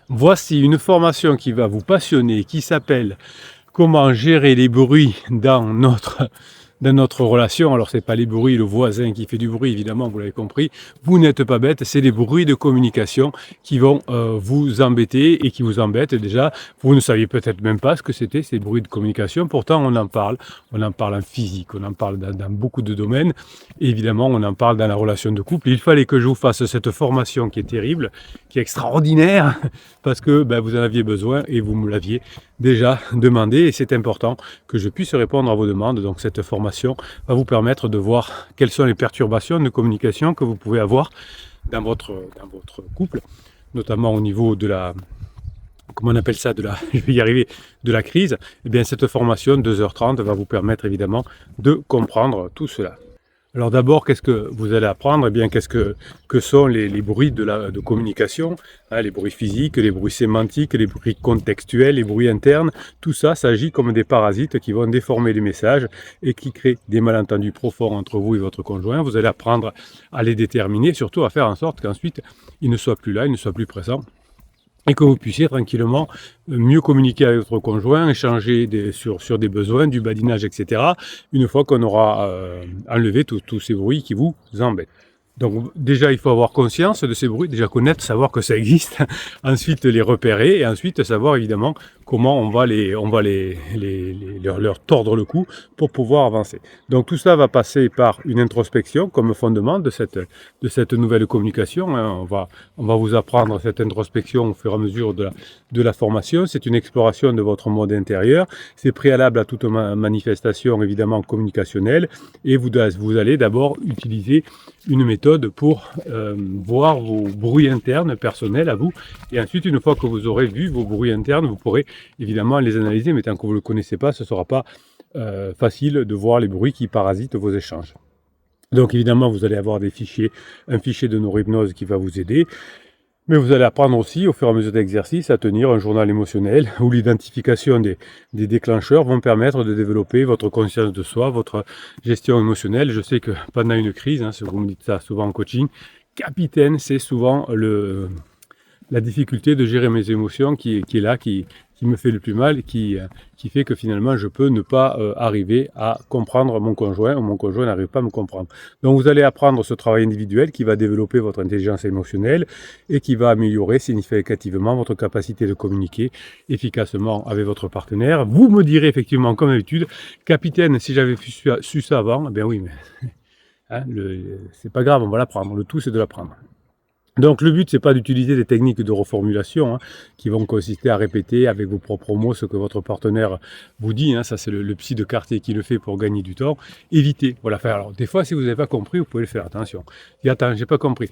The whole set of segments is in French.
Voici une formation qui va vous passionner, qui s'appelle Comment gérer les bruits dans notre relation. Alors c'est pas les bruits, le voisin qui fait du bruit, évidemment, vous l'avez compris. Vous n'êtes pas bête, c'est les bruits de communication qui vont vous embêter et qui vous embêtent déjà. Vous ne saviez peut-être même pas ce que c'était ces bruits de communication. Pourtant on en parle en physique, on en parle dans beaucoup de domaines. Et évidemment on en parle dans la relation de couple. Il fallait que je vous fasse cette formation qui est terrible, qui est extraordinaire, parce que vous en aviez besoin et vous me l'aviez déjà demandé. Et c'est important que je puisse répondre à vos demandes. Donc cette formation va vous permettre de voir quelles sont les perturbations de communication que vous pouvez avoir dans votre couple, notamment au niveau de la, comment on appelle ça, je vais y arriver, de la crise. Et bien cette formation 2h30 va vous permettre évidemment de comprendre tout cela. Alors d'abord, qu'est-ce que vous allez apprendre? Eh bien, qu'est-ce que sont les bruits de communication, hein, les bruits physiques, les bruits sémantiques, les bruits contextuels, les bruits internes. Tout ça, ça agit comme des parasites qui vont déformer les messages et qui créent des malentendus profonds entre vous et votre conjoint. Vous allez apprendre à les déterminer, surtout à faire en sorte qu'ensuite, ils ne soient plus là, ils ne soient plus présents, et que vous puissiez tranquillement mieux communiquer avec votre conjoint, échanger sur des besoins, du badinage, etc., une fois qu'on aura enlevé tous ces bruits qui vous embêtent. Donc déjà, il faut avoir conscience de ces bruits, déjà connaître, savoir que ça existe, ensuite les repérer, et ensuite savoir évidemment comment on va leur tordre le cou pour pouvoir avancer. Donc tout ça va passer par une introspection comme fondement de cette nouvelle communication, hein. On va vous apprendre cette introspection au fur et à mesure de la formation. C'est une exploration de votre monde intérieur, c'est préalable à toute manifestation évidemment communicationnelle, et vous allez d'abord utiliser une méthode pour voir vos bruits internes personnels à vous, et ensuite une fois que vous aurez vu vos bruits internes, vous pourrez évidemment les analyser, mais tant que vous ne le connaissez pas, ce ne sera pas facile de voir les bruits qui parasitent vos échanges. Donc évidemment vous allez avoir un fichier de neurohypnose qui va vous aider, mais vous allez apprendre aussi, au fur et à mesure d'exercice, à tenir un journal émotionnel où l'identification des déclencheurs vont permettre de développer votre conscience de soi, votre gestion émotionnelle. Je sais que pendant une crise, hein, vous me dites ça souvent en coaching, capitaine, c'est souvent la difficulté de gérer mes émotions qui est là, qui me fait le plus mal, qui fait que finalement je peux ne pas arriver à comprendre mon conjoint, ou mon conjoint n'arrive pas à me comprendre. Donc vous allez apprendre ce travail individuel qui va développer votre intelligence émotionnelle et qui va améliorer significativement votre capacité de communiquer efficacement avec votre partenaire. Vous me direz effectivement, comme d'habitude, capitaine, si j'avais su ça avant, eh bien oui, mais hein, c'est pas grave, on va l'apprendre. Le tout, c'est de l'apprendre. Donc le but, c'est pas d'utiliser des techniques de reformulation, hein, qui vont consister à répéter avec vos propres mots ce que votre partenaire vous dit, hein. Ça c'est le psy de quartier qui le fait pour gagner du temps. Évitez, voilà. Alors des fois, si vous n'avez pas compris, vous pouvez le faire, attention. Dis, attends, j'ai pas compris.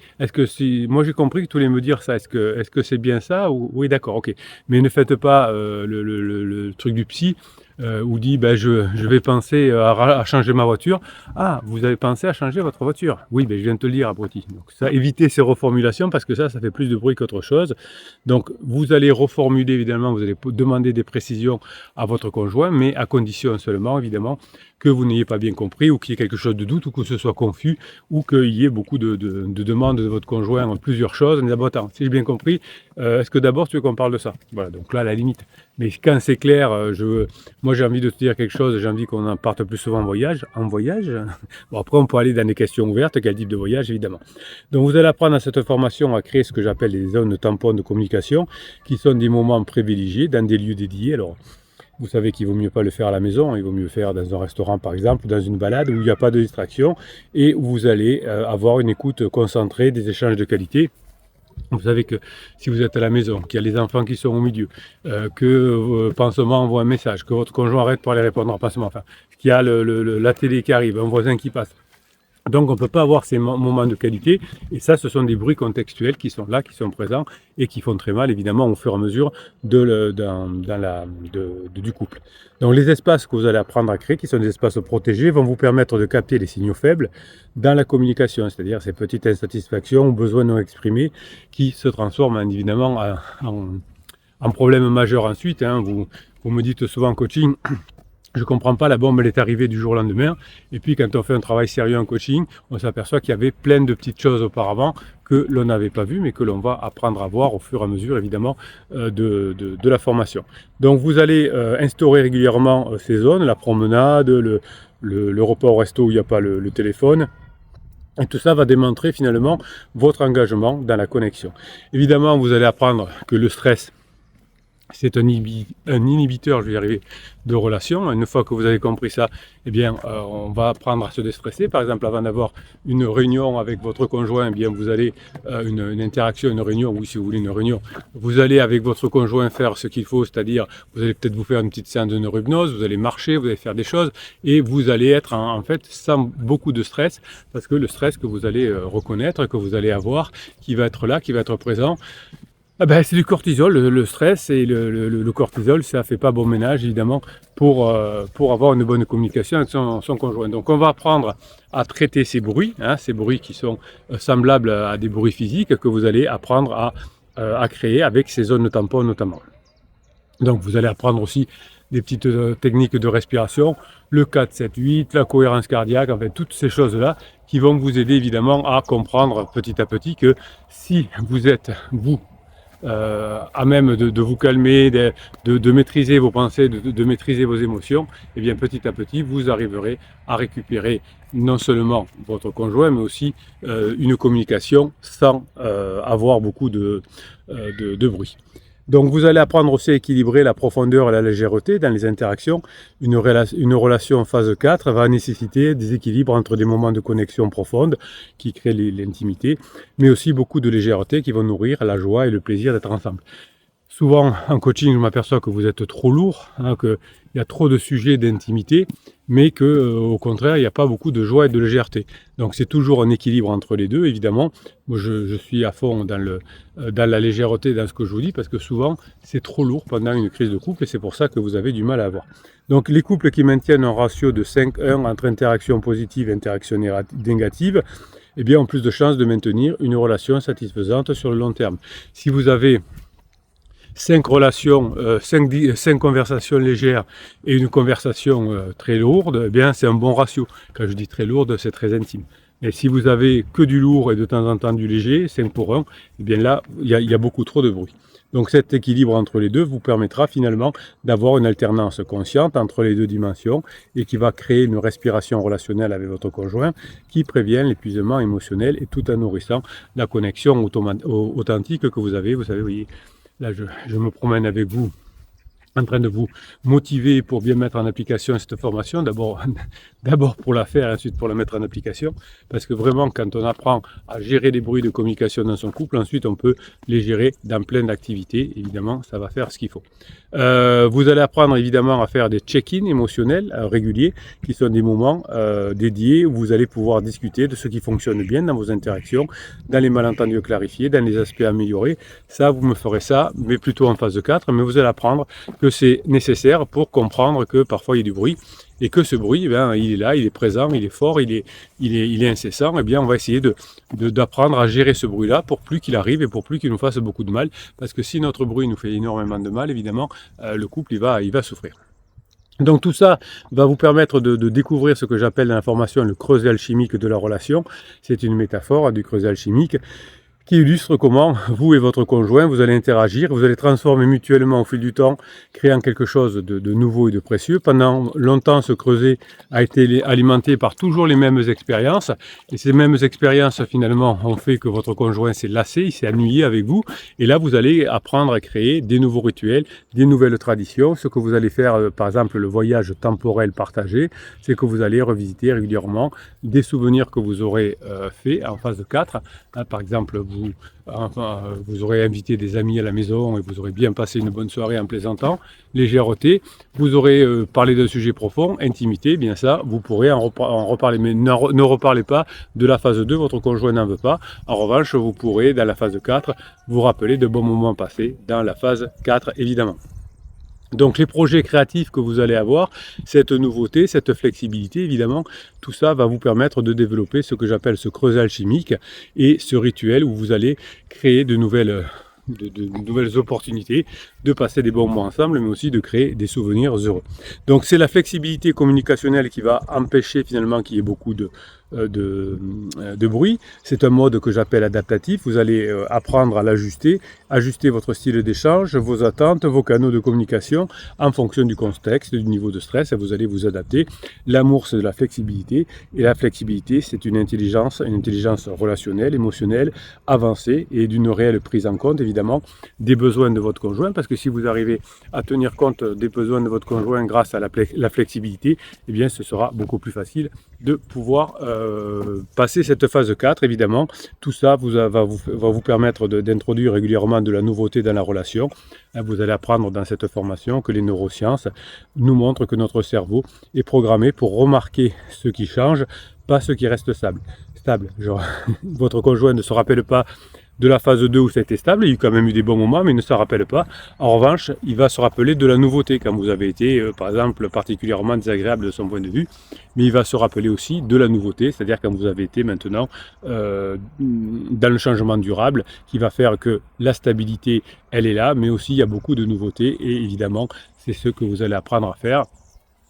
Moi j'ai compris que tu voulais me dire ça, est-ce que c'est bien ça ou... Oui, d'accord, ok. Mais ne faites pas le truc du psy, où dit je vais penser à changer ma voiture. Ah, vous avez pensé à changer votre voiture? Oui, je viens de te le dire, abruti. Donc ça, évitez ces reformulations parce que ça fait plus de bruit qu'autre chose. Donc vous allez reformuler évidemment, vous allez demander des précisions à votre conjoint, mais à condition seulement évidemment que vous n'ayez pas bien compris, ou qu'il y ait quelque chose de doute, ou que ce soit confus, ou qu'il y ait beaucoup de demandes de votre conjoint en plusieurs choses. On dit, bon, attends, si j'ai bien compris, est-ce que d'abord tu veux qu'on parle de ça? Voilà, donc là, à la limite. Mais quand c'est clair, moi j'ai envie de te dire quelque chose, j'ai envie qu'on en parte plus souvent en voyage. Bon, après on peut aller dans des questions ouvertes, quel type de voyage évidemment. Donc vous allez apprendre à cette formation à créer ce que j'appelle les zones tampons de communication, qui sont des moments privilégiés dans des lieux dédiés. Alors vous savez qu'il vaut mieux pas le faire à la maison, il vaut mieux le faire dans un restaurant par exemple, ou dans une balade où il n'y a pas de distraction, et où vous allez avoir une écoute concentrée, des échanges de qualité. Vous savez que si vous êtes à la maison, qu'il y a les enfants qui sont au milieu, que Pansement envoie un message, que votre conjoint arrête pour aller répondre à Pansement, enfin, qu'il y a la télé qui arrive, un voisin qui passe. Donc on ne peut pas avoir ces moments de qualité, et ça ce sont des bruits contextuels qui sont là, qui sont présents, et qui font très mal évidemment au fur et à mesure du couple. Donc les espaces que vous allez apprendre à créer, qui sont des espaces protégés, vont vous permettre de capter les signaux faibles dans la communication, c'est-à-dire ces petites insatisfactions ou besoins non exprimés qui se transforment évidemment en problèmes majeurs ensuite, hein. Vous me dites souvent en coaching, je ne comprends pas, la bombe elle est arrivée du jour au lendemain. Et puis quand on fait un travail sérieux en coaching, on s'aperçoit qu'il y avait plein de petites choses auparavant que l'on n'avait pas vu, mais que l'on va apprendre à voir au fur et à mesure, évidemment, de la formation. Donc vous allez instaurer régulièrement ces zones, la promenade, le repas au resto où il n'y a pas le téléphone. Et tout ça va démontrer finalement votre engagement dans la connexion. Évidemment, vous allez apprendre que le stress, c'est un inhibiteur, je vais y arriver, de relation. Une fois que vous avez compris ça, eh bien, on va apprendre à se déstresser. Par exemple, avant d'avoir une réunion avec votre conjoint, eh bien, vous allez une interaction, une réunion, ou si vous voulez une réunion, vous allez avec votre conjoint faire ce qu'il faut, c'est-à-dire vous allez peut-être vous faire une petite séance de neurohypnose, vous allez marcher, vous allez faire des choses, et vous allez être en fait sans beaucoup de stress, parce que le stress que vous allez reconnaître, que vous allez avoir, qui va être là, qui va être présent, ah ben, c'est du cortisol, le stress, et le cortisol, ça ne fait pas bon ménage évidemment pour avoir une bonne communication avec son conjoint. Donc on va apprendre à traiter ces bruits qui sont semblables à des bruits physiques, que vous allez apprendre à créer avec ces zones tampons notamment. Donc vous allez apprendre aussi des petites techniques de respiration, le 4-7-8, la cohérence cardiaque, en fait toutes ces choses-là qui vont vous aider évidemment à comprendre petit à petit que si vous êtes, à même de vous calmer, de maîtriser vos pensées, de maîtriser vos émotions, et bien petit à petit, vous arriverez à récupérer non seulement votre conjoint, mais aussi une communication sans avoir beaucoup de bruit. Donc vous allez apprendre aussi à équilibrer la profondeur et la légèreté dans les interactions. Une relation en phase 4 va nécessiter des équilibres entre des moments de connexion profonde qui créent l'intimité, mais aussi beaucoup de légèreté qui vont nourrir la joie et le plaisir d'être ensemble. Souvent en coaching, je m'aperçois que vous êtes trop lourd, qu'il y a trop de sujets d'intimité, mais qu'au contraire, il n'y a pas beaucoup de joie et de légèreté. Donc c'est toujours un équilibre entre les deux, évidemment. Moi, je suis à fond dans la légèreté, dans ce que je vous dis, parce que souvent, c'est trop lourd pendant une crise de couple, et c'est pour ça que vous avez du mal à avoir. Donc les couples qui maintiennent un ratio de 5-1 entre interaction positive et interaction négative, eh bien, ont plus de chances de maintenir une relation satisfaisante sur le long terme. Si vous avez 5 relations, 5 conversations légères et une conversation très lourde, eh bien c'est un bon ratio. Quand je dis très lourde, c'est très intime. Et si vous avez que du lourd et de temps en temps du léger, 5 pour 1, eh bien là, il y a beaucoup trop de bruit. Donc cet équilibre entre les deux vous permettra finalement d'avoir une alternance consciente entre les deux dimensions et qui va créer une respiration relationnelle avec votre conjoint qui prévient l'épuisement émotionnel et tout en nourrissant la connexion authentique que vous avez. Vous savez, vous voyez, là, je me promène avec vous en train de vous motiver pour bien mettre en application cette formation, d'abord pour la faire et ensuite pour la mettre en application, parce que vraiment quand on apprend à gérer les bruits de communication dans son couple, ensuite on peut les gérer dans plein d'activités, évidemment ça va faire ce qu'il faut. Vous allez apprendre évidemment à faire des check-in émotionnels réguliers, qui sont des moments dédiés où vous allez pouvoir discuter de ce qui fonctionne bien dans vos interactions, dans les malentendus clarifiés, dans les aspects améliorés. Ça, vous me ferez ça, mais plutôt en phase 4, mais vous allez apprendre que c'est nécessaire pour comprendre que parfois il y a du bruit et que ce bruit, il est là, il est présent, il est fort, il est incessant. Et bien, on va essayer d'apprendre à gérer ce bruit-là pour plus qu'il arrive et pour plus qu'il nous fasse beaucoup de mal. Parce que si notre bruit nous fait énormément de mal, évidemment, le couple il va souffrir. Donc tout ça va vous permettre de découvrir ce que j'appelle dans la formation le creuset alchimique de la relation. C'est une métaphore du creuset alchimique qui illustre comment vous et votre conjoint, vous allez interagir, vous allez transformer mutuellement au fil du temps, créant quelque chose de nouveau et de précieux. Pendant longtemps, ce creuset a été alimenté par toujours les mêmes expériences, et ces mêmes expériences, finalement, ont fait que votre conjoint s'est lassé, il s'est ennuyé avec vous, et là, vous allez apprendre à créer des nouveaux rituels, des nouvelles traditions. Ce que vous allez faire, par exemple, le voyage temporel partagé, c'est que vous allez revisiter régulièrement des souvenirs que vous aurez fait en phase 4, par exemple, vous aurez invité des amis à la maison et vous aurez bien passé une bonne soirée en plaisantant, légèreté, vous aurez parlé d'un sujet profond, intimité, bien ça, vous pourrez en reparler, mais ne reparlez pas de la phase 2, votre conjoint n'en veut pas. En revanche, vous pourrez, dans la phase 4, vous rappeler de bons moments passés dans la phase 4, évidemment. Donc les projets créatifs que vous allez avoir, cette nouveauté, cette flexibilité, évidemment, tout ça va vous permettre de développer ce que j'appelle ce creuset alchimique et ce rituel où vous allez créer de nouvelles opportunités, de passer des bons moments ensemble, mais aussi de créer des souvenirs heureux. Donc c'est la flexibilité communicationnelle qui va empêcher finalement qu'il y ait beaucoup de bruit. C'est un mode que j'appelle adaptatif. Vous allez apprendre à l'ajuster, ajuster votre style d'échange, vos attentes, vos canaux de communication en fonction du contexte, du niveau de stress, et vous allez vous adapter. L'amour, c'est de la flexibilité, et la flexibilité, c'est une intelligence relationnelle, émotionnelle, avancée, et d'une réelle prise en compte, évidemment, des besoins de votre conjoint, parce que si vous arrivez à tenir compte des besoins de votre conjoint grâce à la flexibilité, eh bien, ce sera beaucoup plus facile de pouvoir passer cette phase 4, évidemment. Tout ça va vous permettre d'introduire régulièrement de la nouveauté dans la relation. Vous allez apprendre dans cette formation que les neurosciences nous montrent que notre cerveau est programmé pour remarquer ce qui change, pas ce qui reste stable. Genre, votre conjoint ne se rappelle pas de la phase 2 où ça a été stable, il y a eu quand même eu des bons moments, mais il ne s'en rappelle pas. En revanche, il va se rappeler de la nouveauté quand vous avez été, par exemple, particulièrement désagréable de son point de vue, mais il va se rappeler aussi de la nouveauté, c'est-à-dire quand vous avez été maintenant dans le changement durable, qui va faire que la stabilité, elle est là, mais aussi il y a beaucoup de nouveautés, et évidemment, c'est ce que vous allez apprendre à faire,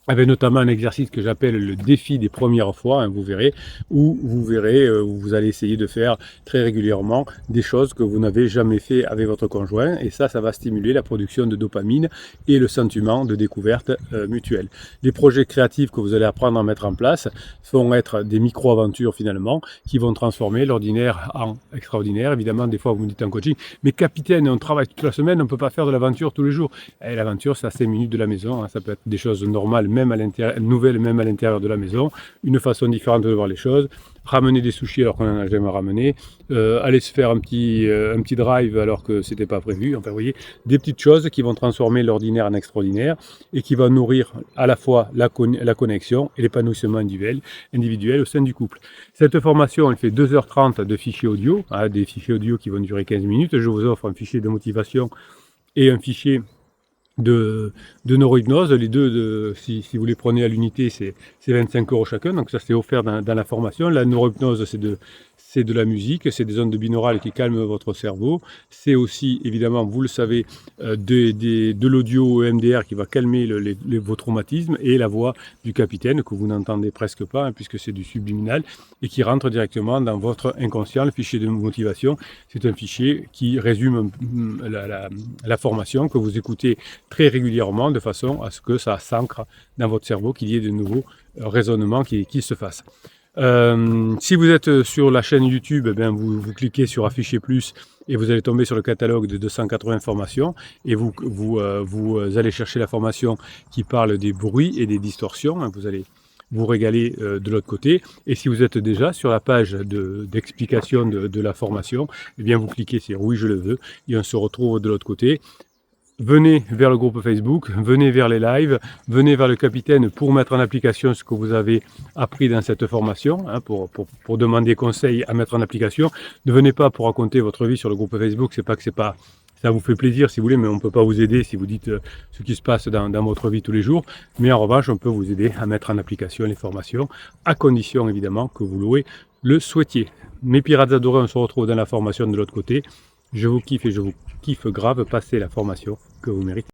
avec notamment un exercice que j'appelle le défi des premières fois, vous verrez, où vous allez essayer de faire très régulièrement des choses que vous n'avez jamais fait avec votre conjoint, et ça va stimuler la production de dopamine et le sentiment de découverte mutuelle. Les projets créatifs que vous allez apprendre à mettre en place vont être des micro-aventures finalement, qui vont transformer l'ordinaire en extraordinaire. Évidemment, des fois vous me dites en coaching, mais capitaine, on travaille toute la semaine, on ne peut pas faire de l'aventure tous les jours. Et l'aventure, c'est à 5 minutes de la maison, ça peut être des choses normales, même à l'intérieur, nouvelle même à l'intérieur de la maison, une façon différente de voir les choses, ramener des sushis alors qu'on n'en a jamais ramené, aller se faire un petit drive alors que c'était pas prévu, enfin vous voyez, des petites choses qui vont transformer l'ordinaire en extraordinaire et qui vont nourrir à la fois la connexion et l'épanouissement individuel au sein du couple. Cette formation, elle fait 2h30 de fichiers audio, des fichiers audio qui vont durer 15 minutes, je vous offre un fichier de motivation et un fichier de neurohypnose. Les deux, si vous les prenez à l'unité, c'est 25 € chacun, donc ça c'est offert dans la formation. La neurohypnose, c'est de la musique, c'est des ondes binaurales qui calment votre cerveau. C'est aussi, évidemment, vous le savez, de l'audio EMDR qui va calmer vos traumatismes, et la voix du capitaine que vous n'entendez presque pas, puisque c'est du subliminal, et qui rentre directement dans votre inconscient. Le fichier de motivation, c'est un fichier qui résume la formation que vous écoutez très régulièrement, de façon à ce que ça s'ancre dans votre cerveau, qu'il y ait de nouveaux raisonnements qui se fassent. Si vous êtes sur la chaîne YouTube, vous cliquez sur afficher plus et vous allez tomber sur le catalogue de 280 formations, et vous allez chercher la formation qui parle des bruits et des distorsions. Vous allez vous régaler de l'autre côté. Et si vous êtes déjà sur la page d'explication de la formation, vous cliquez sur oui je le veux, et on se retrouve de l'autre côté. Venez vers le groupe Facebook, venez vers les lives, venez vers le capitaine pour mettre en application ce que vous avez appris dans cette formation, pour demander conseil à mettre en application. Ne venez pas pour raconter votre vie sur le groupe Facebook, ça vous fait plaisir si vous voulez, mais on ne peut pas vous aider si vous dites ce qui se passe dans votre vie tous les jours. Mais en revanche, on peut vous aider à mettre en application les formations, à condition évidemment que vous le souhaitiez. Mes pirates adorés, on se retrouve dans la formation de l'autre côté. Je vous kiffe et je vous kiffe grave, passez la formation que vous méritez.